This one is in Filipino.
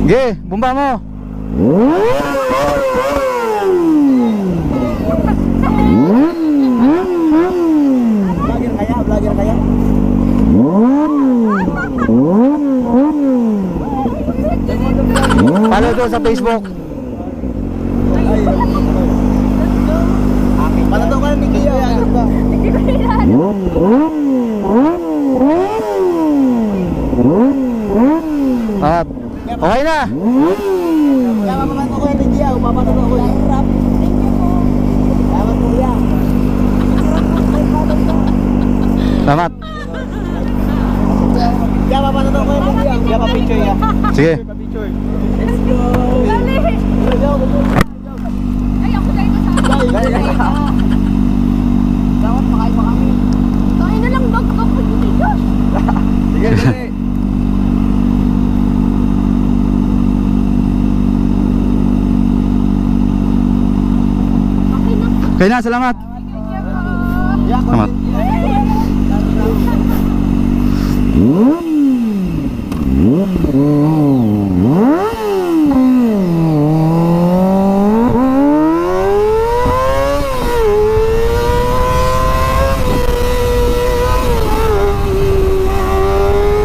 Ge, bumba mo. Vlogger kaya? Follow doon sa Facebook. Patato ka ni Kia. At okay na. Kaya mapapatato ko ni Kia. Mapapatato ko ni Rap. Salamat po Kia. Salamat. Kaya mapapatato ko ni Kia. Kaya pa-picture ya. Sige. Let's go. Ay, ako dahil kasama. Dapat makain pa kami. Kain na lang, bag ka po dito, Josh. Sige, dali. Okay na. Okay na, salamat. Thank you po. Salamat.